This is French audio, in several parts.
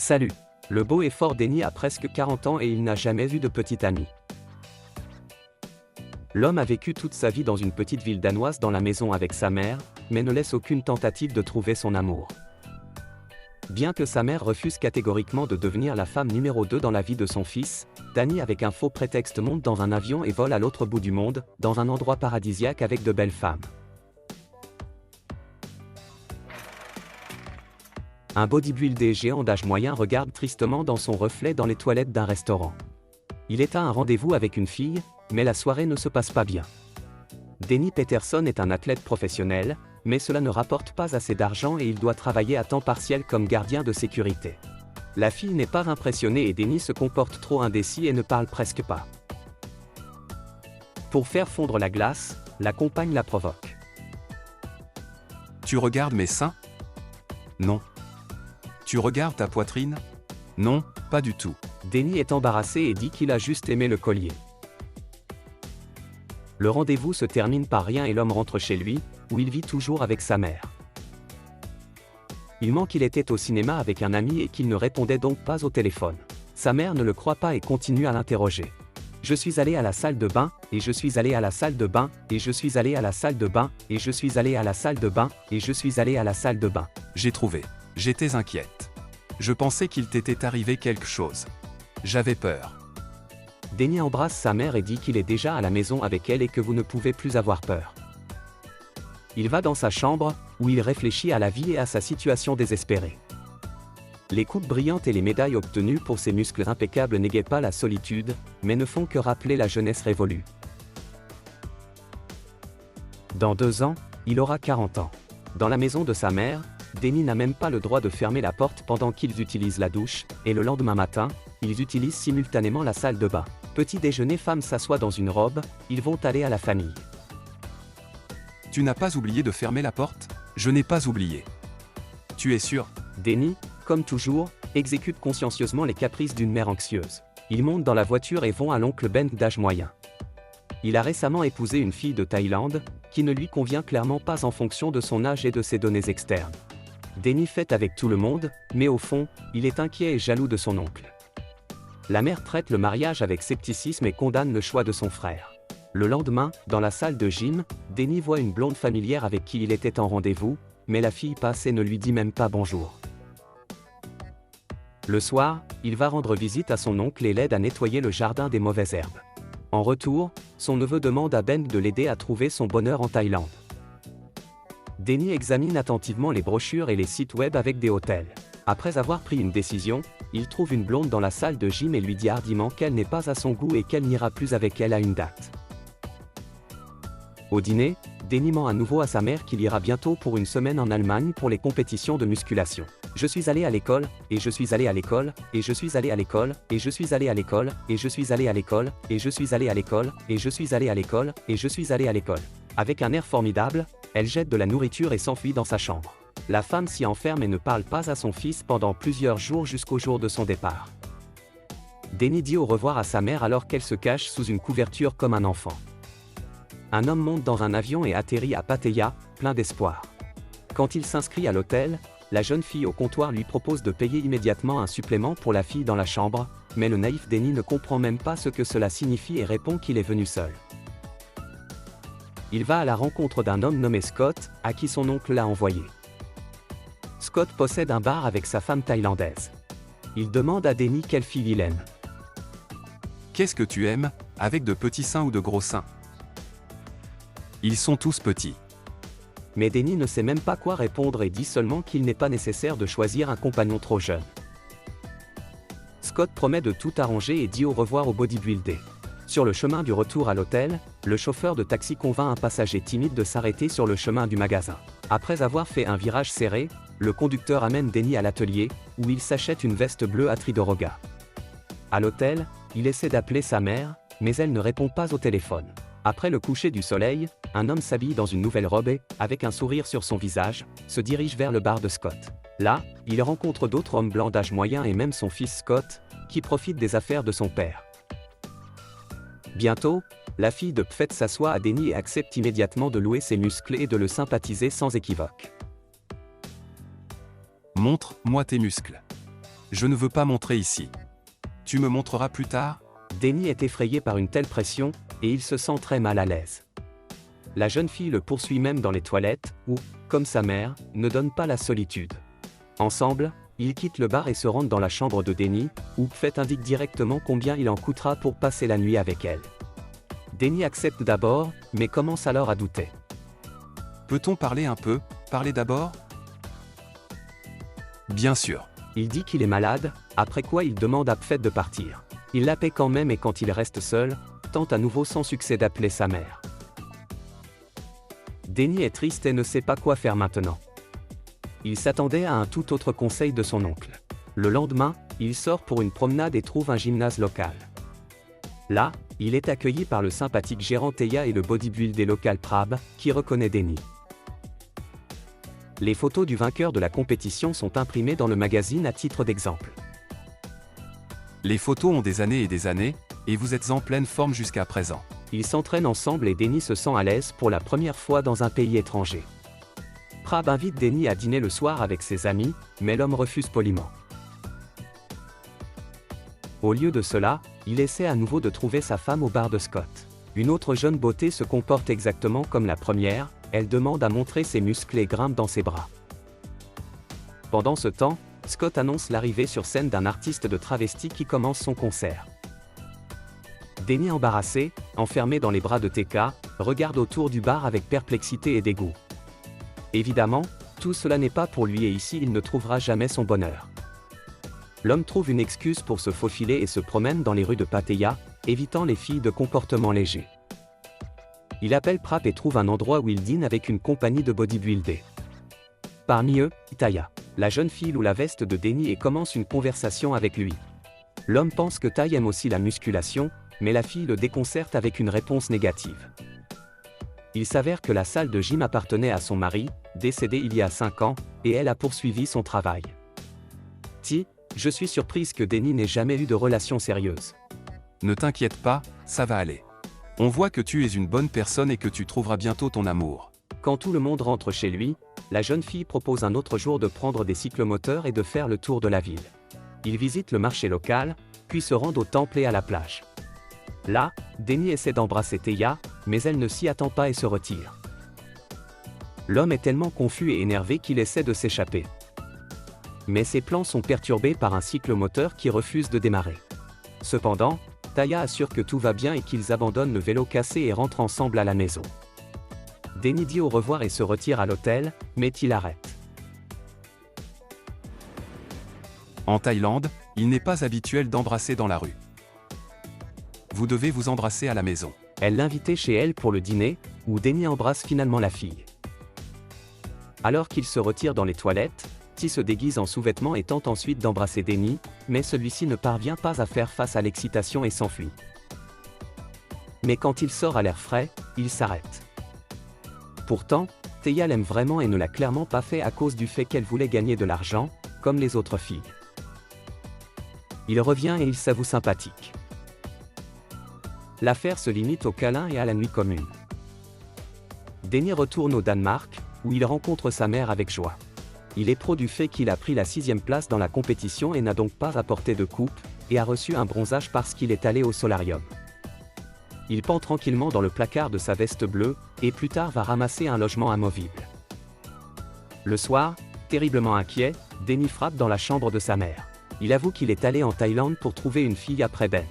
Salut. Le beau et fort Denny a presque 40 ans et il n'a jamais eu de petite amie. L'homme a vécu toute sa vie dans une petite ville danoise dans la maison avec sa mère, mais ne laisse aucune tentative de trouver son amour. Bien que sa mère refuse catégoriquement de devenir la femme numéro 2 dans la vie de son fils, Danny avec un faux prétexte monte dans un avion et vole à l'autre bout du monde, dans un endroit paradisiaque avec de belles femmes. Un bodybuilder géant d'âge moyen regarde tristement dans son reflet dans les toilettes d'un restaurant. Il est à un rendez-vous avec une fille, mais la soirée ne se passe pas bien. Denny Peterson est un athlète professionnel, mais cela ne rapporte pas assez d'argent et il doit travailler à temps partiel comme gardien de sécurité. La fille n'est pas impressionnée et Denny se comporte trop indécis et ne parle presque pas. Pour faire fondre la glace, la compagne la provoque. Tu regardes mes seins? Non. Tu regardes ta poitrine? Non, pas du tout. Denny est embarrassé et dit qu'il a juste aimé le collier. Le rendez-vous se termine par rien et l'homme rentre chez lui, où il vit toujours avec sa mère. Il ment qu'il était au cinéma avec un ami et qu'il ne répondait donc pas au téléphone. Sa mère ne le croit pas et continue à l'interroger. Je suis allé à la salle de bain, et je suis allé à la salle de bain, et je suis allé à la salle de bain, et je suis allé à la salle de bain, et je suis allé à la salle de bain. J'ai trouvé. J'étais inquiète. Je pensais qu'il t'était arrivé quelque chose. J'avais peur. Denny embrasse sa mère et dit qu'il est déjà à la maison avec elle et que vous ne pouvez plus avoir peur. Il va dans sa chambre, où il réfléchit à la vie et à sa situation désespérée. Les coupes brillantes et les médailles obtenues pour ses muscles impeccables n'égaient pas la solitude, mais ne font que rappeler la jeunesse révolue. Dans 2 ans, il aura 40 ans. Dans la maison de sa mère, Denny n'a même pas le droit de fermer la porte pendant qu'ils utilisent la douche, et le lendemain matin, ils utilisent simultanément la salle de bain. Petit déjeuner, femme s'assoit dans une robe, ils vont aller à la famille. Tu n'as pas oublié de fermer la porte? Je n'ai pas oublié. Tu es sûr? Denny, comme toujours, exécute consciencieusement les caprices d'une mère anxieuse. Ils montent dans la voiture et vont à l'oncle Ben d'âge moyen. Il a récemment épousé une fille de Thaïlande, qui ne lui convient clairement pas en fonction de son âge et de ses données externes. Denny fête avec tout le monde, mais au fond, il est inquiet et jaloux de son oncle. La mère traite le mariage avec scepticisme et condamne le choix de son frère. Le lendemain, dans la salle de gym, Denny voit une blonde familière avec qui il était en rendez-vous, mais la fille passe et ne lui dit même pas bonjour. Le soir, il va rendre visite à son oncle et l'aide à nettoyer le jardin des mauvaises herbes. En retour, son neveu demande à Ben de l'aider à trouver son bonheur en Thaïlande. Denny examine attentivement les brochures et les sites web avec des hôtels. Après avoir pris une décision, il trouve une blonde dans la salle de gym et lui dit hardiment qu'elle n'est pas à son goût et qu'elle n'ira plus avec elle à une date. Au dîner, Denny ment à nouveau à sa mère qu'il ira bientôt pour une semaine en Allemagne pour les compétitions de musculation. Je suis allé à l'école, et je suis allé à l'école, et je suis allé à l'école, et je suis allé à l'école, et je suis allé à l'école, et je suis allé à l'école, et je suis allé à l'école, et je suis allé à l'école. Avec un air formidable, elle jette de la nourriture et s'enfuit dans sa chambre. La femme s'y enferme et ne parle pas à son fils pendant plusieurs jours jusqu'au jour de son départ. Denny dit au revoir à sa mère alors qu'elle se cache sous une couverture comme un enfant. Un homme monte dans un avion et atterrit à Pattaya, plein d'espoir. Quand il s'inscrit à l'hôtel, la jeune fille au comptoir lui propose de payer immédiatement un supplément pour la fille dans la chambre, mais le naïf Denny ne comprend même pas ce que cela signifie et répond qu'il est venu seul. Il va à la rencontre d'un homme nommé Scott, à qui son oncle l'a envoyé. Scott possède un bar avec sa femme thaïlandaise. Il demande à Denny quelle fille il aime. Qu'est-ce que tu aimes, avec de petits seins ou de gros seins? Ils sont tous petits. Mais Denny ne sait même pas quoi répondre et dit seulement qu'il n'est pas nécessaire de choisir un compagnon trop jeune. Scott promet de tout arranger et dit au revoir au bodybuilder. Sur le chemin du retour à l'hôtel, le chauffeur de taxi convainc un passager timide de s'arrêter sur le chemin du magasin. Après avoir fait un virage serré, le conducteur amène Denny à l'atelier, où il s'achète une veste bleue à Tridoroga. À l'hôtel, il essaie d'appeler sa mère, mais elle ne répond pas au téléphone. Après le coucher du soleil, un homme s'habille dans une nouvelle robe et, avec un sourire sur son visage, se dirige vers le bar de Scott. Là, il rencontre d'autres hommes blancs d'âge moyen et même son fils Scott, qui profite des affaires de son père. Bientôt, la fille de Pfett s'assoit à Denny et accepte immédiatement de louer ses muscles et de le sympathiser sans équivoque. Montre-moi tes muscles. Je ne veux pas montrer ici. Tu me montreras plus tard? Denny est effrayé par une telle pression, et il se sent très mal à l'aise. La jeune fille le poursuit même dans les toilettes, où, comme sa mère, ne donne pas la solitude. Ensemble, ils quittent le bar et se rendent dans la chambre de Denny, où Pfett indique directement combien il en coûtera pour passer la nuit avec elle. Denny accepte d'abord, mais commence alors à douter. Peut-on parler un peu? Parler d'abord? Bien sûr. Il dit qu'il est malade, après quoi il demande à Pfett de partir. Il la paie quand même et quand il reste seul, tente à nouveau sans succès d'appeler sa mère. Denny est triste et ne sait pas quoi faire maintenant. Il s'attendait à un tout autre conseil de son oncle. Le lendemain, il sort pour une promenade et trouve un gymnase local. Là, il est accueilli par le sympathique gérant Teya et le bodybuilder local Prab, qui reconnaît Denny. Les photos du vainqueur de la compétition sont imprimées dans le magazine à titre d'exemple. Les photos ont des années, et vous êtes en pleine forme jusqu'à présent. Ils s'entraînent ensemble et Denny se sent à l'aise pour la première fois dans un pays étranger. Prab invite Denny à dîner le soir avec ses amis, mais l'homme refuse poliment. Au lieu de cela, il essaie à nouveau de trouver sa femme au bar de Scott. Une autre jeune beauté se comporte exactement comme la première, elle demande à montrer ses muscles et grimpe dans ses bras. Pendant ce temps, Scott annonce l'arrivée sur scène d'un artiste de travesti qui commence son concert. Denny embarrassé, enfermé dans les bras de TK, regarde autour du bar avec perplexité et dégoût. Évidemment, tout cela n'est pas pour lui et ici il ne trouvera jamais son bonheur. L'homme trouve une excuse pour se faufiler et se promène dans les rues de Pattaya, évitant les filles de comportement léger. Il appelle Prab et trouve un endroit où il dîne avec une compagnie de bodybuilders. Parmi eux, Taya. La jeune fille loue la veste de Denny et commence une conversation avec lui. L'homme pense que Tai aime aussi la musculation, mais la fille le déconcerte avec une réponse négative. Il s'avère que la salle de gym appartenait à son mari, décédé il y a 5 ans, et elle a poursuivi son travail. Je suis surprise que Denny n'ait jamais eu de relation sérieuse. Ne t'inquiète pas, ça va aller. On voit que tu es une bonne personne et que tu trouveras bientôt ton amour. Quand tout le monde rentre chez lui, la jeune fille propose un autre jour de prendre des cyclomoteurs et de faire le tour de la ville. Ils visitent le marché local, puis se rendent au temple et à la plage. Là, Denny essaie d'embrasser Teya, mais elle ne s'y attend pas et se retire. L'homme est tellement confus et énervé qu'il essaie de s'échapper. Mais ses plans sont perturbés par un cyclomoteur qui refuse de démarrer. Cependant, Taya assure que tout va bien et qu'ils abandonnent le vélo cassé et rentrent ensemble à la maison. Denny dit au revoir et se retire à l'hôtel, mais il arrête. En Thaïlande, il n'est pas habituel d'embrasser dans la rue. Vous devez vous embrasser à la maison. Elle l'invitait chez elle pour le dîner, où Denny embrasse finalement la fille. Alors qu'il se retire dans les toilettes, Ti se déguise en sous-vêtements et tente ensuite d'embrasser Denny, mais celui-ci ne parvient pas à faire face à l'excitation et s'enfuit. Mais quand il sort à l'air frais, il s'arrête. Pourtant, Teya l'aime vraiment et ne l'a clairement pas fait à cause du fait qu'elle voulait gagner de l'argent, comme les autres filles. Il revient et il s'avoue sympathique. L'affaire se limite au câlin et à la nuit commune. Denny retourne au Danemark, où il rencontre sa mère avec joie. Il est pro du fait qu'il a pris la 6e place dans la compétition et n'a donc pas apporté de coupe, et a reçu un bronzage parce qu'il est allé au solarium. Il pend tranquillement dans le placard de sa veste bleue, et plus tard va ramasser un logement amovible. Le soir, terriblement inquiet, Denny frappe dans la chambre de sa mère. Il avoue qu'il est allé en Thaïlande pour trouver une fille après Bent.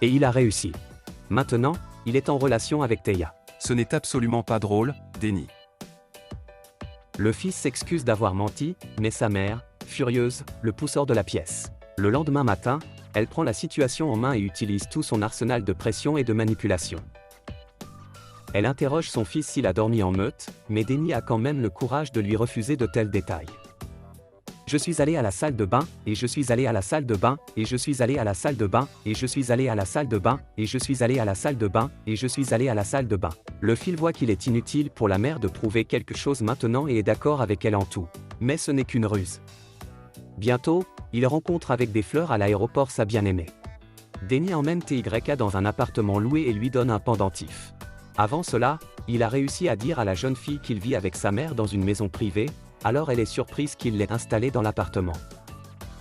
Et il a réussi. Maintenant, il est en relation avec Teya. Ce n'est absolument pas drôle, Denny. Le fils s'excuse d'avoir menti, mais sa mère, furieuse, le pousse hors de la pièce. Le lendemain matin, elle prend la situation en main et utilise tout son arsenal de pression et de manipulation. Elle interroge son fils s'il a dormi en meute, mais Denny a quand même le courage de lui refuser de tels détails. Je suis allé à la salle de bain, et je suis allé à la salle de bain, et je suis allé à la salle de bain, et je suis allé à la salle de bain, et je suis allé à la salle de bain, et je suis allé à la salle de bain. Le fils voit qu'il est inutile pour la mère de prouver quelque chose maintenant et est d'accord avec elle en tout. Mais ce n'est qu'une ruse. Bientôt, il rencontre avec des fleurs à l'aéroport sa bien-aimée. Denny emmène TYK dans un appartement loué et lui donne un pendentif. Avant cela, il a réussi à dire à la jeune fille qu'il vit avec sa mère dans une maison privée, alors elle est surprise qu'il l'ait installé dans l'appartement.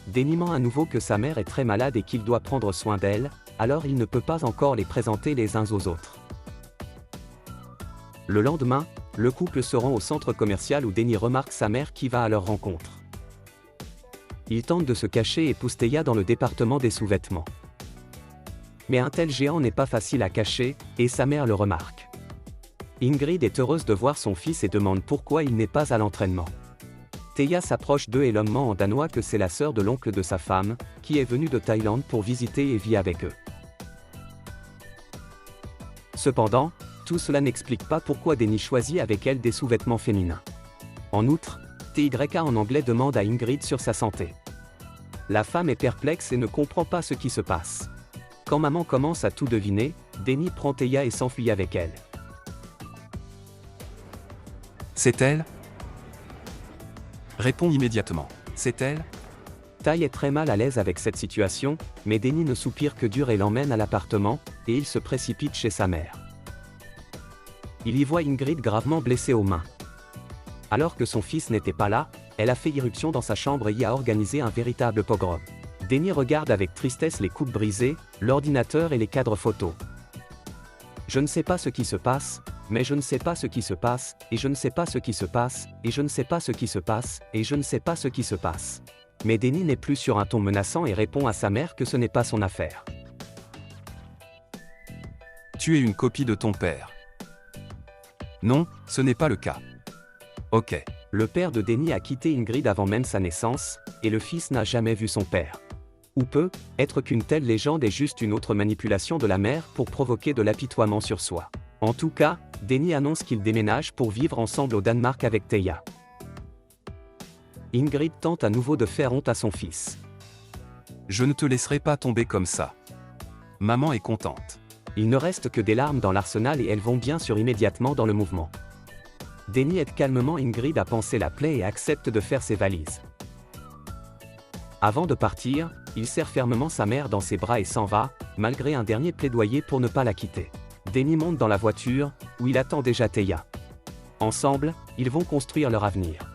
déniant à nouveau que sa mère est très malade et qu'il doit prendre soin d'elle, alors il ne peut pas encore les présenter les uns aux autres. Le lendemain, le couple se rend au centre commercial où Denny remarque sa mère qui va à leur rencontre. Il tente de se cacher et pousse Théa dans le département des sous-vêtements. Mais un tel géant n'est pas facile à cacher, et sa mère le remarque. Ingrid est heureuse de voir son fils et demande pourquoi il n'est pas à l'entraînement. Théa s'approche d'eux et l'homme ment en danois que c'est la sœur de l'oncle de sa femme, qui est venue de Thaïlande pour visiter et vit avec eux. Cependant, tout cela n'explique pas pourquoi Denny choisit avec elle des sous-vêtements féminins. En outre, TYK en anglais demande à Ingrid sur sa santé. La femme est perplexe et ne comprend pas ce qui se passe. Quand maman commence à tout deviner, Denny prend Théa et s'enfuit avec elle. C'est elle? Réponds immédiatement. C'est elle? Tai est très mal à l'aise avec cette situation, mais Denny ne soupire que dur et l'emmène à l'appartement, et il se précipite chez sa mère. Il y voit Ingrid gravement blessée aux mains. Alors que son fils n'était pas là, elle a fait irruption dans sa chambre et y a organisé un véritable pogrom. Denny regarde avec tristesse les coupes brisées, l'ordinateur et les cadres photos. Je ne sais pas ce qui se passe, mais je ne sais pas ce qui se passe, et je ne sais pas ce qui se passe, et je ne sais pas ce qui se passe, et je ne sais pas ce qui se passe. Mais Denny n'est plus sur un ton menaçant et répond à sa mère que ce n'est pas son affaire. Tu es une copie de ton père. Non, ce n'est pas le cas. Ok. Le père de Denny a quitté Ingrid avant même sa naissance, et le fils n'a jamais vu son père. Ou peut être qu'une telle légende est juste une autre manipulation de la mère pour provoquer de l'apitoiement sur soi. En tout cas, Denny annonce qu'il déménage pour vivre ensemble au Danemark avec Théa. Ingrid tente à nouveau de faire honte à son fils. Je ne te laisserai pas tomber comme ça. Maman est contente. Il ne reste que des larmes dans l'arsenal et elles vont bien sûr immédiatement dans le mouvement. Denny aide calmement Ingrid à panser la plaie et accepte de faire ses valises. Avant de partir, il serre fermement sa mère dans ses bras et s'en va, malgré un dernier plaidoyer pour ne pas la quitter. Denny monte dans la voiture, où il attend déjà Théa. Ensemble, ils vont construire leur avenir.